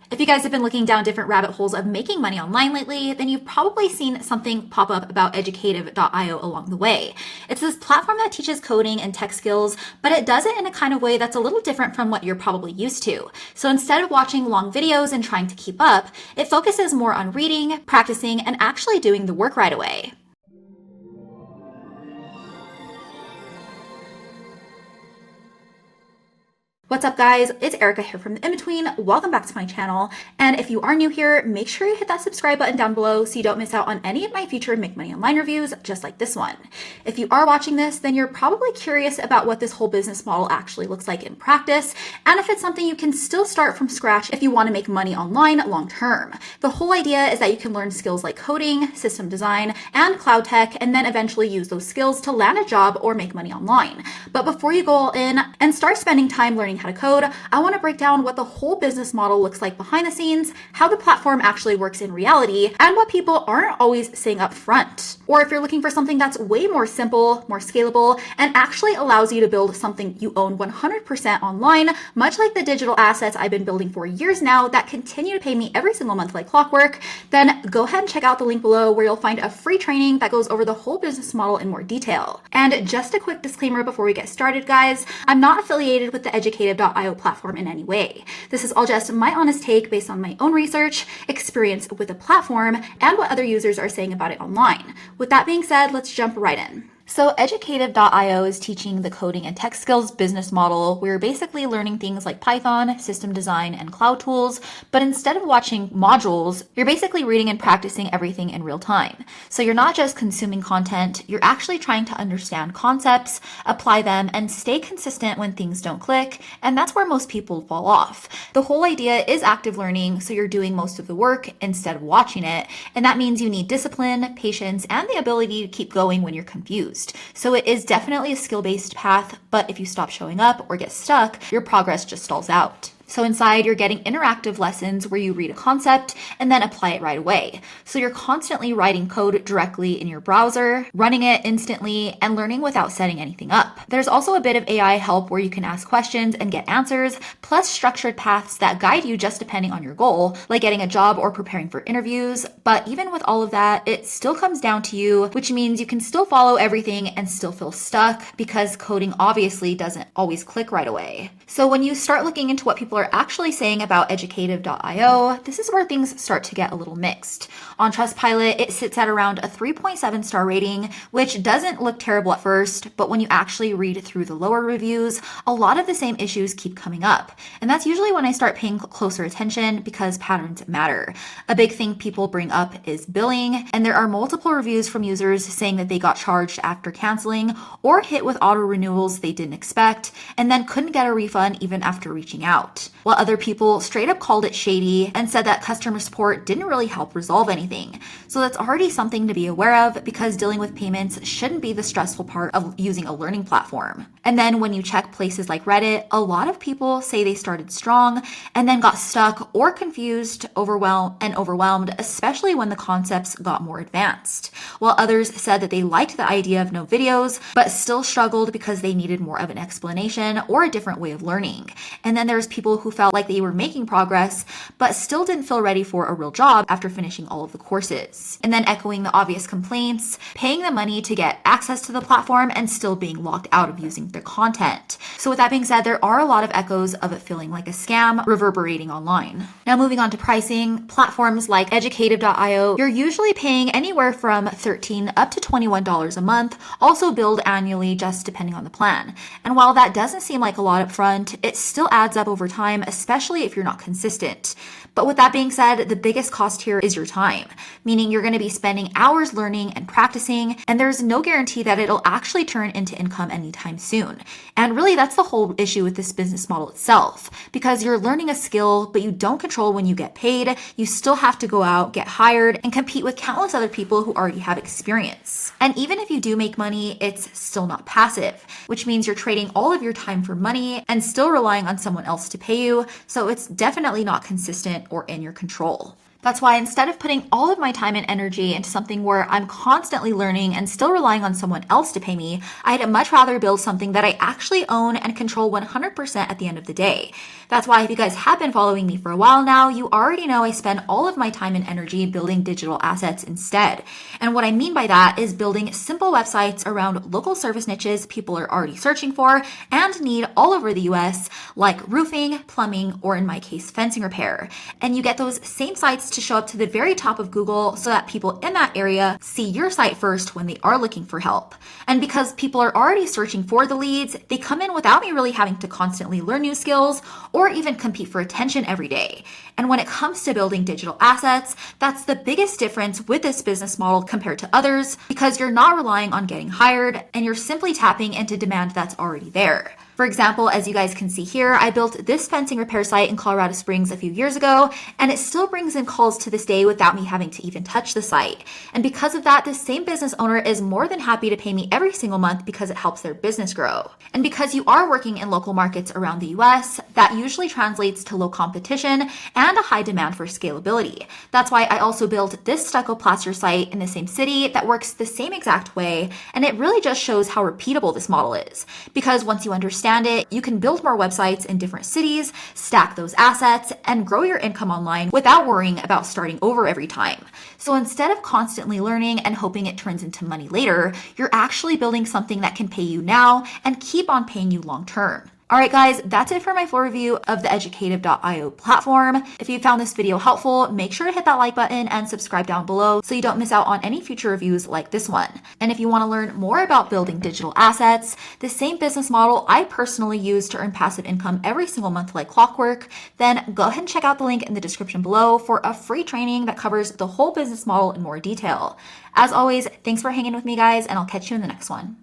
If you guys have been looking down different rabbit holes of making money online lately, then you've probably seen something pop up about Educative.io along the way. It's this platform that teaches coding and tech skills, but it does it in a kind of way that's a little different from what you're probably used to. So instead of watching long videos and trying to keep up, it focuses more on reading, practicing, and actually doing the work right away. What's up, guys? It's Erica here from The In-Between. Welcome back to my channel. And if you are new here, make sure you hit that subscribe button down below so you don't miss out on any of my future Make Money Online reviews, just like this one. If you are watching this, then you're probably curious about what this whole business model actually looks like in practice, and if it's something you can still start from scratch if you want to make money online long term. The whole idea is that you can learn skills like coding, system design, and cloud tech, and then eventually use those skills to land a job or make money online. But before you go all in and start spending time learning how to code, I want to break down what the whole business model looks like behind the scenes, how the platform actually works in reality, and what people aren't always saying up front. Or if you're looking for something that's way more simple, more scalable, and actually allows you to build something you own 100% online, much like the digital assets I've been building for years now that continue to pay me every single month like clockwork, then go ahead and check out the link below where you'll find a free training that goes over the whole business model in more detail. And just a quick disclaimer before we get started, guys, I'm not affiliated with the Educative.io platform in any way. This is all just my honest take based on my own research, experience with the platform, and what other users are saying about it online. With that being said, let's jump right in. So Educative.io is teaching the coding and tech skills business model. We're basically learning things like Python, system design, and cloud tools, but instead of watching modules, you're basically reading and practicing everything in real time. So you're not just consuming content, you're actually trying to understand concepts, apply them, and stay consistent when things don't click, and that's where most people fall off. The whole idea is active learning, so you're doing most of the work instead of watching it, and that means you need discipline, patience, and the ability to keep going when you're confused. So it is definitely a skill-based path, but if you stop showing up or get stuck, your progress just stalls out. So inside, you're getting interactive lessons where you read a concept and then apply it right away. So you're constantly writing code directly in your browser, running it instantly, and learning without setting anything up. There's also a bit of AI help where you can ask questions and get answers, plus structured paths that guide you just depending on your goal, like getting a job or preparing for interviews. But even with all of that, it still comes down to you, which means you can still follow everything and still feel stuck because coding obviously doesn't always click right away. So when you start looking into what people are actually saying about Educative.io, this is where things start to get a little mixed. On Trustpilot, it sits at around a 3.7 star rating, which doesn't look terrible at first, but when you actually read through the lower reviews, a lot of the same issues keep coming up. And that's usually when I start paying closer attention because patterns matter. A big thing people bring up is billing, and there are multiple reviews from users saying that they got charged after canceling or hit with auto renewals they didn't expect, and then couldn't get a refund even after reaching out. While other people straight up called it shady and said that customer support didn't really help resolve anything. So that's already something to be aware of because dealing with payments shouldn't be the stressful part of using a learning platform. And then when you check places like Reddit, a lot of people say they started strong and then got stuck or confused, overwhelmed, especially when the concepts got more advanced. While others said that they liked the idea of no videos, but still struggled because they needed more of an explanation or a different way of learning. And then there's people who felt like they were making progress, but still didn't feel ready for a real job after finishing all of the courses. And then echoing the obvious complaints, paying the money to get access to the platform and still being locked out of using their content. So with that being said, there are a lot of echoes of it feeling like a scam reverberating online. Now moving on to pricing, platforms like Educative.io, you're usually paying anywhere from $13 up to $21 a month, also billed annually just depending on the plan. And while that doesn't seem like a lot up front, it still adds up over time, especially if you're not consistent. But with that being said, the biggest cost here is your time, meaning you're going to be spending hours learning and practicing, and there's no guarantee that it'll actually turn into income anytime soon. And really, that's the whole issue with this business model itself, because you're learning a skill, but you don't control when you get paid. You still have to go out, get hired, and compete with countless other people who already have experience. And even if you do make money, it's still not passive, which means you're trading all of your time for money and still relying on someone else to pay you. So it's definitely not consistent or in your control. That's why instead of putting all of my time and energy into something where I'm constantly learning and still relying on someone else to pay me, I'd much rather build something that I actually own and control 100% at the end of the day. That's why if you guys have been following me for a while now, you already know I spend all of my time and energy building digital assets instead. And what I mean by that is building simple websites around local service niches people are already searching for and need all over the US, like roofing, plumbing, or in my case, fencing repair. And you get those same sites to show up to the very top of Google so that people in that area see your site first when they are looking for help. And because people are already searching for the leads, they come in without me really having to constantly learn new skills or even compete for attention every day. And when it comes to building digital assets, that's the biggest difference with this business model compared to others, because you're not relying on getting hired and you're simply tapping into demand that's already there. For example, as you guys can see here, I built this fencing repair site in Colorado Springs a few years ago, and it still brings in calls to this day without me having to even touch the site. And because of that, this same business owner is more than happy to pay me every single month because it helps their business grow. And because you are working in local markets around the US, that usually translates to low competition and a high demand for scalability. That's why I also built this stucco plaster site in the same city that works the same exact way, and it really just shows how repeatable this model is. Because once you understand it, you can build more websites in different cities, stack those assets, and grow your income online without worrying about starting over every time. So instead of constantly learning and hoping it turns into money later, you're actually building something that can pay you now and keep on paying you long term. All right, guys, that's it for my full review of the Educative.io platform. If you found this video helpful, make sure to hit that like button and subscribe down below so you don't miss out on any future reviews like this one. And if you want to learn more about building digital assets, the same business model I personally use to earn passive income every single month like clockwork, then go ahead and check out the link in the description below for a free training that covers the whole business model in more detail. As always, thanks for hanging with me, guys, and I'll catch you in the next one.